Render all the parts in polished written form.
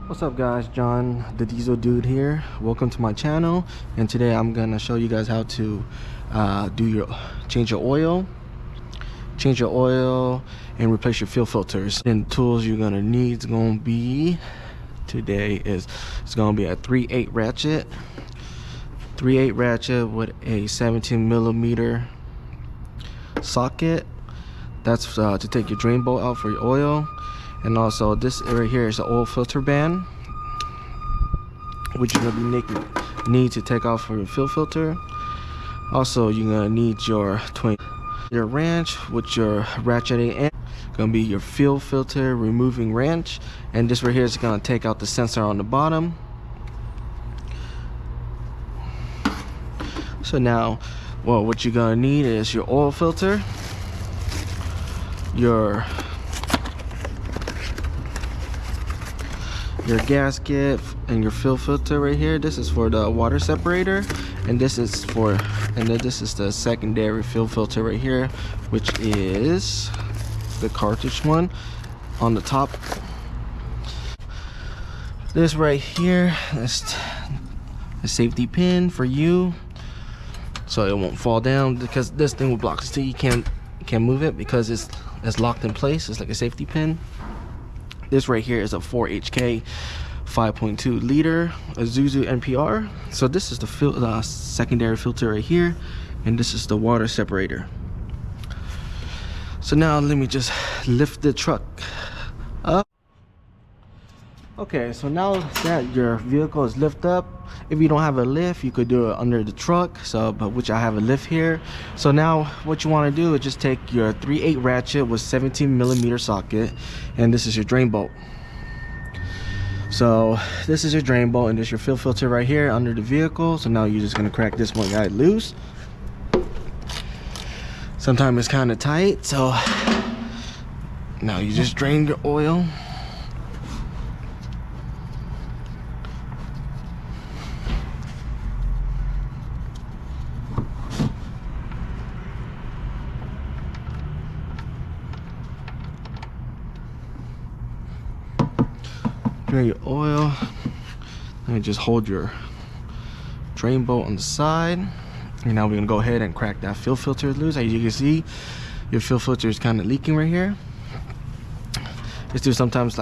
What's up guys, John the Diesel Dude here. Welcome to my channel, and today I'm gonna show you guys how to change your oil and replace your fuel filters. And tools you're gonna need is gonna be it's gonna be a 3/8 ratchet with a 17mm socket. That's to take your drain bolt out for your oil. And also this right here is the oil filter band, which you're gonna need to take off for your fuel filter. Also, you're gonna need your wrench with your ratcheting end. Gonna be your fuel filter removing wrench, and this right here is gonna take out the sensor on the bottom. So now, well, what you're gonna need is your oil filter, your gasket, and your fuel filter right here. This is for the water separator, and this is the secondary fuel filter right here, which is the cartridge one on the top. This right here is a safety pin for you, so it won't fall down, because this thing will block it, so you can't move it because it's locked in place. It's like a safety pin. This right here is a 4HK 5.2 liter Isuzu NPR. So this is the secondary filter right here, and this is the water separator. So now let me just lift the truck up. Okay, so now that your vehicle is lifted up, if you don't have a lift, you could do it under the truck, but which I have a lift here. So now what you want to do is just take your 3/8 ratchet with 17mm socket, and this is your drain bolt. So this is your drain bolt, and this is your fuel filter right here under the vehicle. So now you're just going to crack this one guy loose. Sometimes it's kind of tight, so now you just drain your oil. Drain your oil, and just hold your drain bolt on the side. And now we're gonna go ahead and crack that fuel filter loose. As you can see, your fuel filter is kind of leaking right here. It's just sometimes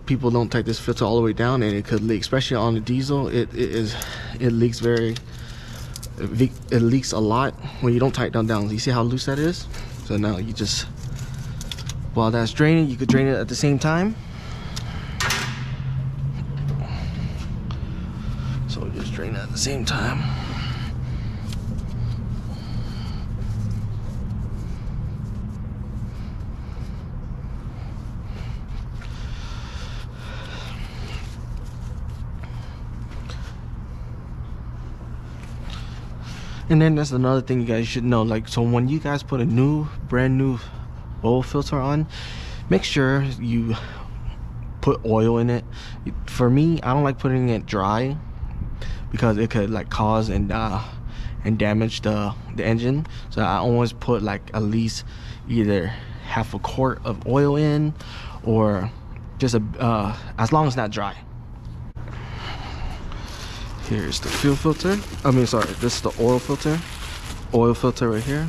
people don't take this filter all the way down, and it could leak, especially on the diesel. It leaks it leaks a lot when you don't tighten it down. You see how loose that is? So now you just, while that's draining, you could drain it at the same time. So just drain it at the same time. And then that's another thing you guys should know, so when you guys put a brand new oil filter on, make sure you put oil in it. For me, I don't like putting it dry, because it could cause and damage the engine. So I always put at least either half a quart of oil in, or just as long as it's not dry. Here's the fuel filter. This is the oil filter. Oil filter right here.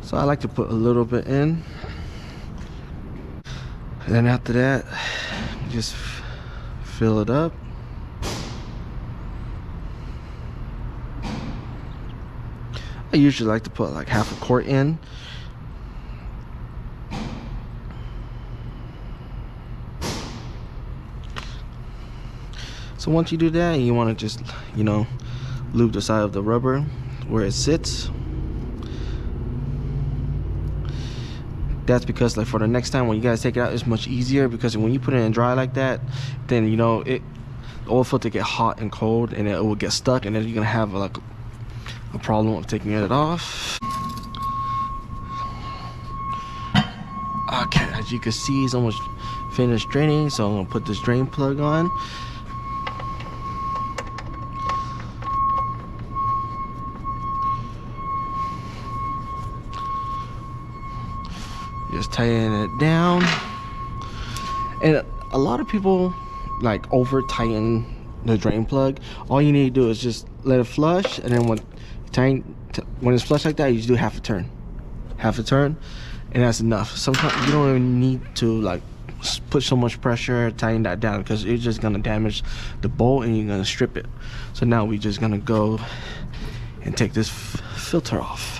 So I like to put a little bit in, and then after that, just fill it up. I usually like to put half a quart in. So once you do that, you want to just, lube the side of the rubber where it sits. That's because for the next time when you guys take it out, it's much easier, because when you put it in dry like that, then the oil filter get hot and cold, and it will get stuck, and then you're gonna have a problem of taking it off. Okay, as you can see, it's almost finished draining, so I'm gonna put this drain plug on. Just tighten it down. And a lot of people like over tighten the drain plug. All you need to do is just let it flush, and then when it's flushed like that, you just do half a turn, and that's enough. Sometimes you don't even need to like put so much pressure, tighten that down, because it's just gonna damage the bolt and you're gonna strip it. So now we're just gonna go and take this filter off.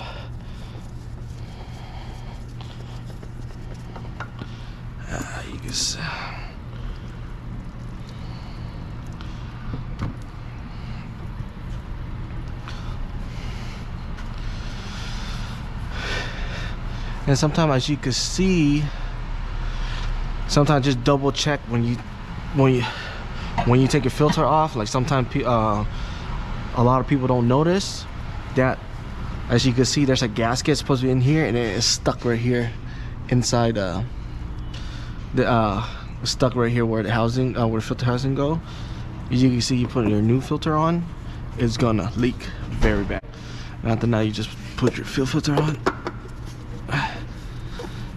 You can see. And sometimes, as you can see, sometimes just double check when you take your filter off. Like sometimes a lot of people don't notice that. As you can see, there's a gasket supposed to be in here, and it is stuck right here inside stuck right here where the housing where the filter housing go. As you can see, you put your new filter on, it's gonna leak very bad. And after that, you just put your fuel filter on.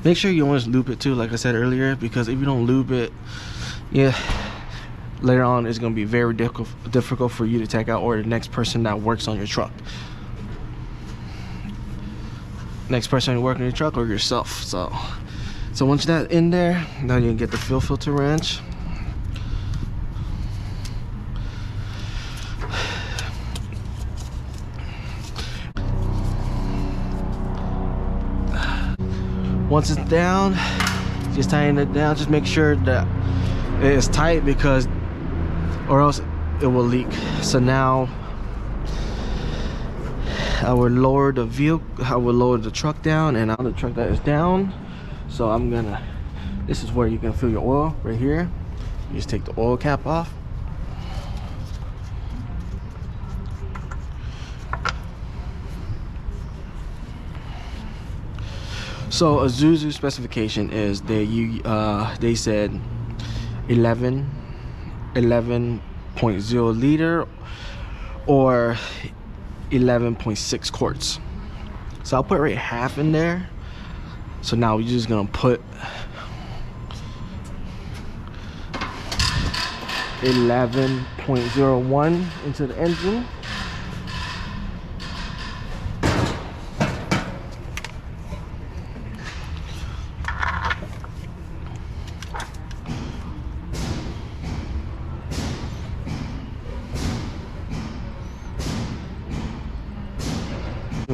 Make sure you always lube it too, like I said earlier, because if you don't lube it, yeah, later on it's gonna be very difficult for you to take out, or the next person that works on your truck. Next person working on your truck, or yourself. So once that's in there, now you can get the fuel filter wrench. Once it's down, just tighten it down. Just make sure that it is tight, because or else it will leak. So now I will lower the vehicle, I will lower the truck down, and now the truck that is down. So I'm gonna, this is where you can fill your oil right here. You just take the oil cap off. So Isuzu specification is they said 11.0 liter or 11.6 quarts. So I'll put right half in there. So now we're just gonna put 11.01 into the engine.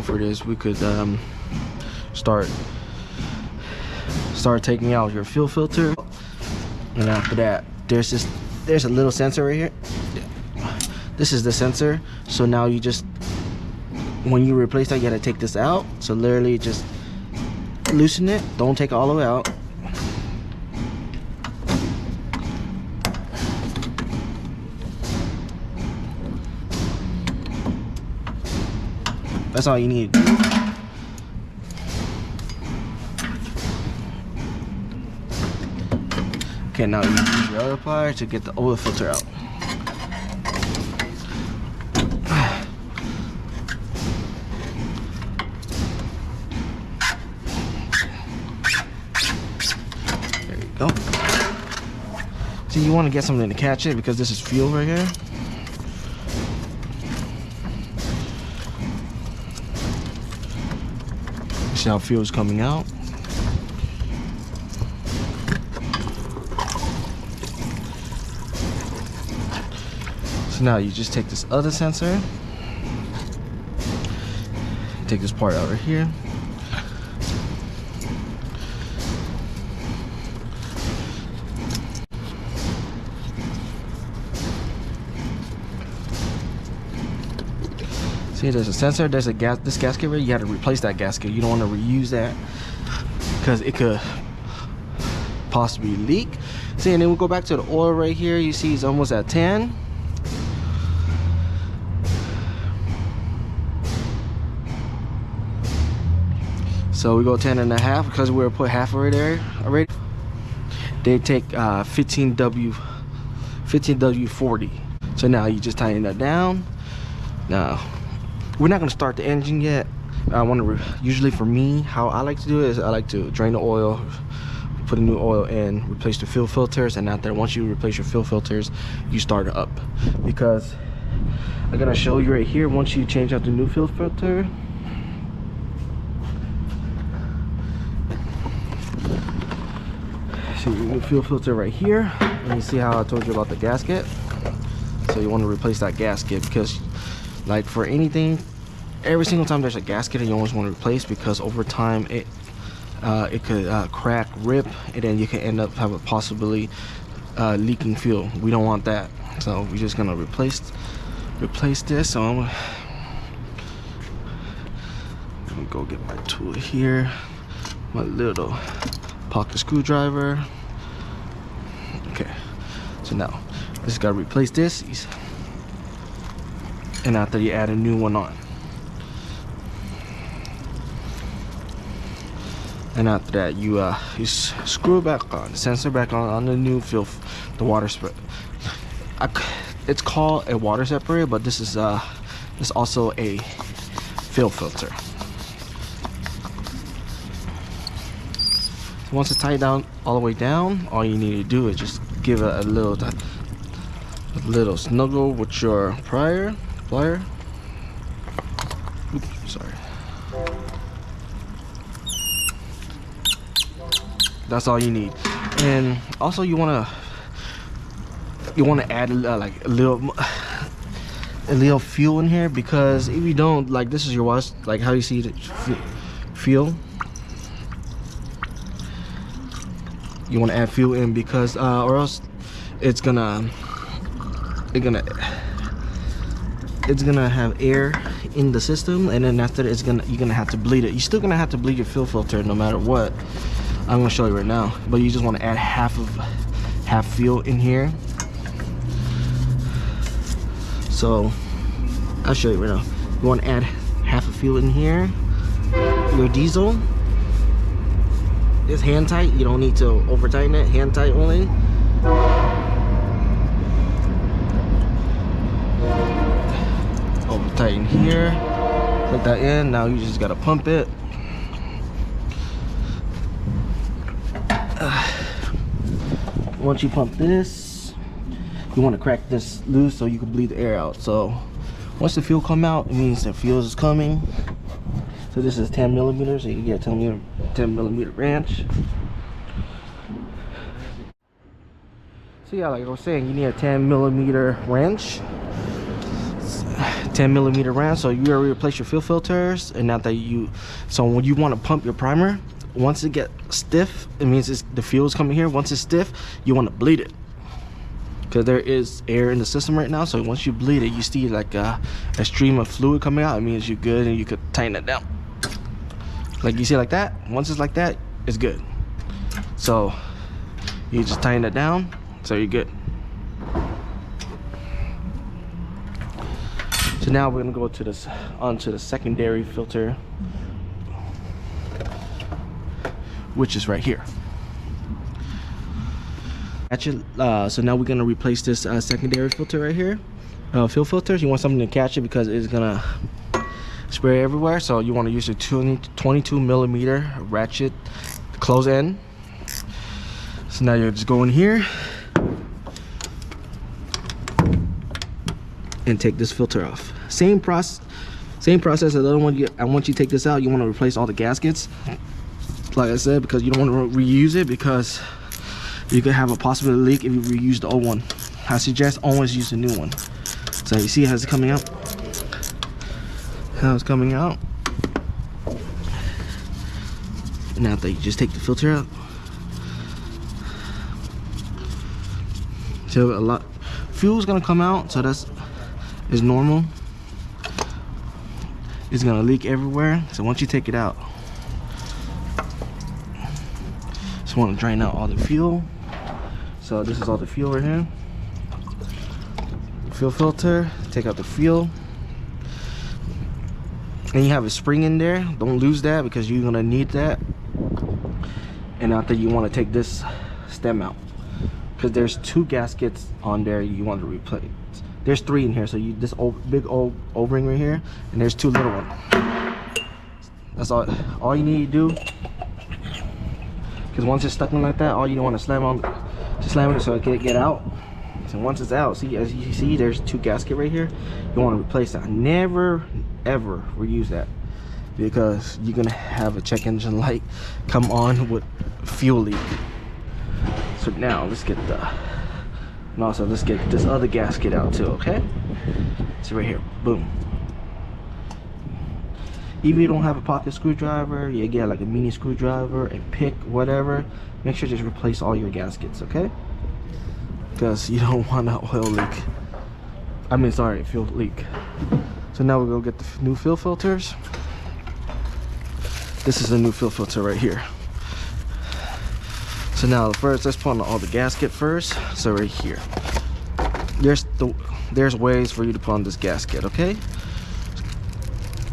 For this, we could start taking out your fuel filter, and after that, there's a little sensor right here. This is the sensor. So now you just, when you replace that, you gotta take this out. So literally just loosen it. Don't take it all the way out. That's all you need. Okay, now you use your other plier to get the oil filter out. There you go. See, you want to get something to catch it, because this is fuel right here. See how fuel is coming out. So now you just take this other sensor, take this part out right here. See, there's a sensor, there's a this gasket right, you have to replace that gasket. You don't want to reuse that, because it could possibly leak. See, and then we'll go back to the oil right here. You see it's almost at 10. So we go 10.5 because we were put half already there already. They take 15W40. So now you just tighten that down. Now we're not gonna start the engine yet. I want to usually for me, how I like to do it is I like to drain the oil, put a new oil in, replace the fuel filters, and after once you replace your fuel filters, you start it up. Because I'm gonna show you right here, once you change out the new fuel filter, see your new fuel filter right here, and you see how I told you about the gasket. So you want to replace that gasket because, like, for anything, every single time there's a gasket you always want to replace, because over time it could crack, rip, and then you can end up having possibly leaking fuel. We don't want that, so we're just gonna replace this. So I'm gonna go get my tool here, my little pocket screwdriver. Okay, so now just gotta replace this, and after you add a new one on. And after that, you screw it back on, the sensor back on the new fuel, the water spread. It's called a water separator, but this is also a fuel filter. Once it's tied down all the way down, all you need to do is just give it a little snuggle with your plier. Oops, sorry. That's all you need. And also you wanna add like a little fuel in here, because if you don't, like, this is your wash, like how you see the fuel. You want to add fuel in, because or else it's gonna have air in the system, and then after you're gonna have to bleed it. You're still gonna have to bleed your fuel filter no matter what. I'm gonna show you right now, but you just want to add half fuel in here. So I'll show you right now. You want to add half a fuel in here. Your diesel is hand tight. You don't need to over tighten it. Hand tight only. Over tighten here. Put that in. Now you just gotta pump it. Once you pump this, you want to crack this loose so you can bleed the air out. So once the fuel come out, it means the fuel is coming. So this is 10 millimeters, so you can get 10 millimeter wrench. So yeah, like I was saying, you need a 10 millimeter wrench. 10 millimeter wrench. So you already replace your fuel filters, and now that so when you want to pump your primer, once it gets stiff, it means the fuel is coming here. Once it's stiff, you want to bleed it, because there is air in the system right now. So once you bleed it, you see like a stream of fluid coming out. It means you're good, and you could tighten it down. Like you see, like that. Once it's like that, it's good. So you just tighten it down, so you're good. So now we're gonna go to onto the secondary filter, which is right here. So now we're gonna replace this secondary filter right here. Fuel filters, you want something to catch it because it's gonna spray everywhere. So you want to use a 22 millimeter ratchet close end. So now you just go in here and take this filter off. Same process as the other one. And once you take this out, you want to replace all the gaskets, like I said, because you don't want to reuse it, because you could have a possible leak if you reuse the old one. I suggest always use the new one. So you see how it's coming out? How it's coming out. Now that you just take the filter out. So a lot fuel's gonna come out, so that's is normal. It's gonna leak everywhere. So once you take it out, just want to drain out all the fuel. So this is all the fuel right here. Fuel filter, take out the fuel. and you have a spring in there. Don't lose that because you're gonna need that. And after, you want to take this stem out because there's 2 gaskets on there you want to replace. There's 3 in here, so you this big old O-ring right here, and there's 2 little ones. That's all you need to do. Because once it's stuck in like that, all you want to slam it so it can get out. So once it's out, see, as you see, there's 2 gaskets right here. You want to replace that. Never ever reuse that, because you're gonna have a check engine light come on with fuel leak. So now let's get this other gasket out too, okay? So right here, boom. Even if you don't have a pocket screwdriver, you get like a mini screwdriver, a pick, whatever. Make sure to just replace all your gaskets, okay? Because you don't want an oil leak. I mean, sorry, fuel leak. So now we're gonna get the new fuel filters. This is a new fuel filter right here. So now first, let's put on all the gasket first. So right here, there's ways for you to put on this gasket, okay?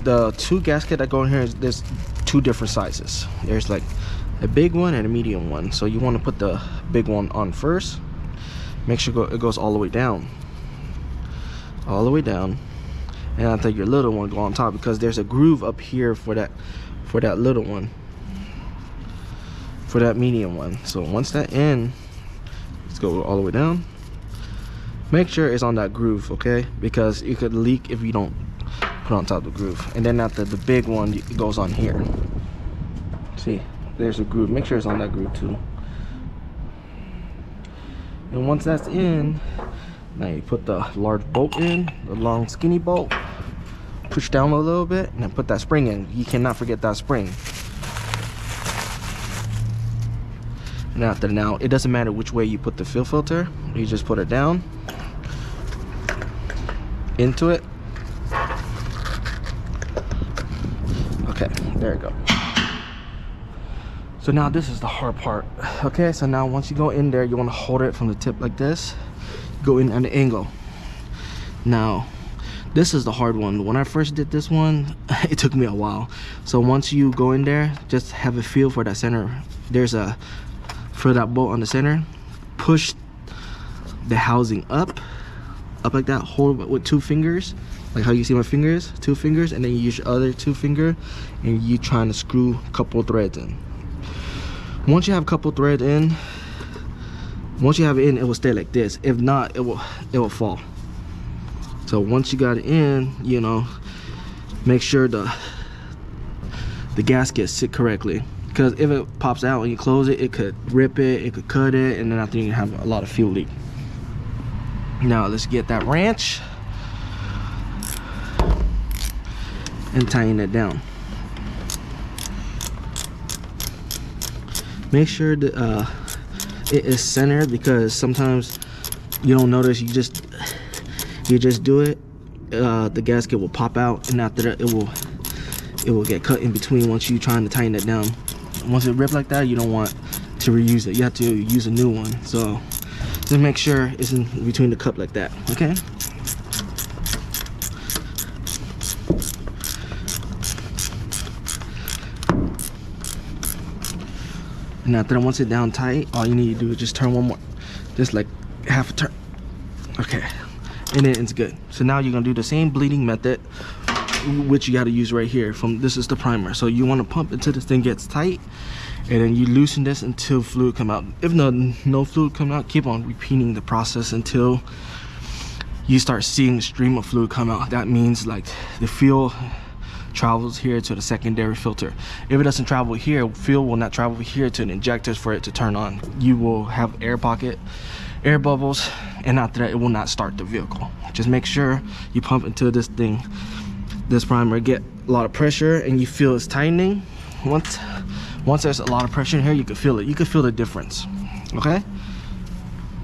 The 2 gaskets that go in here, there's 2 different sizes. There's like a big one and a medium one. So you want to put the big one on first. Make sure it goes all the way down. All the way down. And I think your little one go on top, because there's a groove up here for that little one. For that medium one. So once that in, let's go all the way down. Make sure it's on that groove, okay? Because it could leak if you don't put on top of the groove. And then after the big one, it goes on here. See, there's a groove. Make sure it's on that groove too. And once that's in, now you put the large bolt in, the long skinny bolt. Push down a little bit and then put that spring in. You cannot forget that spring. And after, now it doesn't matter which way you put the fuel filter, you just put it down into it. Okay, there you go. So now this is the hard part. Okay, so now once you go in there, you want to hold it from the tip like this, go in at an angle. Now this is the hard one. When I first did this one, it took me a while. So once you go in there, just have a feel for that center. There's a, for that bolt on the center, push the housing up like that, hold it with 2 fingers, like how you see my fingers, 2 fingers, and then you use your other 2 finger, and you trying to screw a couple threads in. Once you have a couple threads in, once you have it in, it will stay like this. If not, it will fall. So once you got it in, you know, make sure the gasket sit correctly, because if it pops out and you close it, it could rip it, it could cut it, and then after you have a lot of fuel leak. Now let's get that wrench and tighten it down. Make sure that it is centered, because sometimes you don't notice, you just do it, the gasket will pop out, and after that it will get cut in between once you're trying to tighten it down. Once it rips like that, you don't want to reuse it. You have to use a new one. So just make sure it's in between the cup like that, okay? And after once it's down tight, all you need to do is just turn one more, just like half a turn. Okay, and then it's good. So now you're gonna do the same bleeding method, which you got to use right here. This is the primer. So you want to pump until this thing gets tight, and then you loosen this until fluid come out. If no fluid come out, keep on repeating the process until you start seeing the stream of fluid come out. That means like the fuel travels here to the secondary filter. If it doesn't travel here, fuel will not travel here to the injectors for it to turn on. You will have air pocket, air bubbles, and after that it will not start the vehicle. Just make sure you pump into this thing, this primer, get a lot of pressure, and you feel it's tightening. Once there's a lot of pressure in here, you can feel it. You can feel the difference, okay?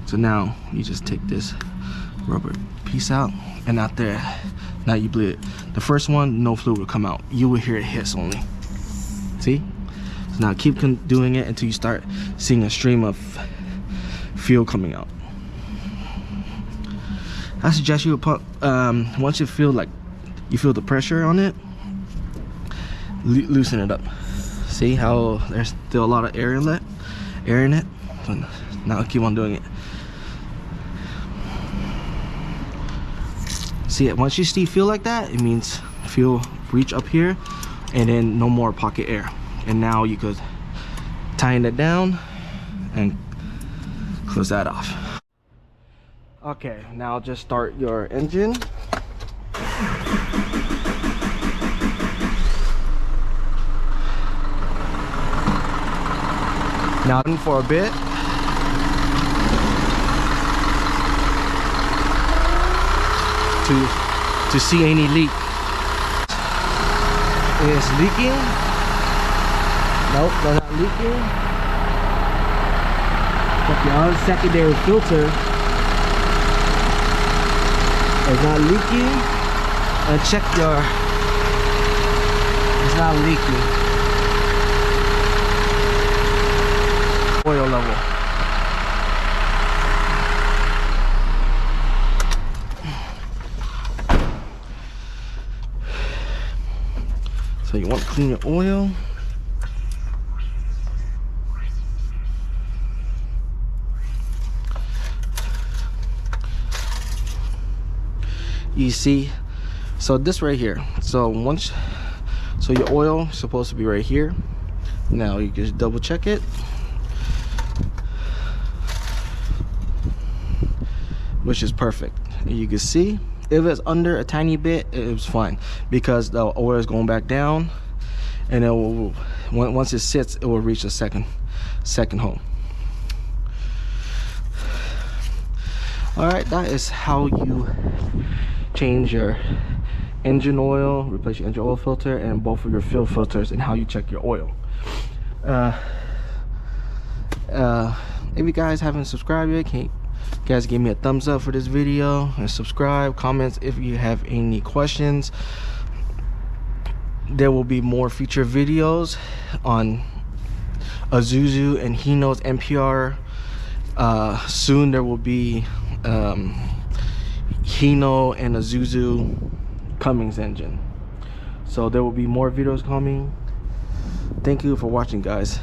So now you just take this rubber piece out, and out there, now you bleed it. The first one, no fluid will come out. You will hear it hiss only. See? So now keep doing it until you start seeing a stream of fuel coming out. I suggest you pump, once you feel like you feel the pressure on it, loosen it up. See how there's still a lot of air in it? But now keep on doing it. See it, once you feel like that, it means reach up here, and then no more pocket air. And now you could tighten it down and close that off. Okay, now just start your engine. Now for a bit. To see any leak. It's leaking. Nope, they're not leaking. Check your secondary filter. It's not leaking. And check your. It's not leaking. Oil level. So you want to clean your oil. You see, so this right here. So your oil is supposed to be right here. Now you just double check it. Which is perfect. You can see if it's under a tiny bit, it was fine, because the oil is going back down, and it will, once it sits, it will reach the second hole. All right, that is how you change your engine oil, replace your engine oil filter, and both of your fuel filters, and how you check your oil. If you guys haven't subscribed yet, you guys give me a thumbs up for this video and subscribe. Comments if you have any questions. There will be more future videos on Isuzu and Hino's NPR. Soon there will be Hino and Isuzu Cummins engine. So there will be more videos coming. Thank you for watching, guys.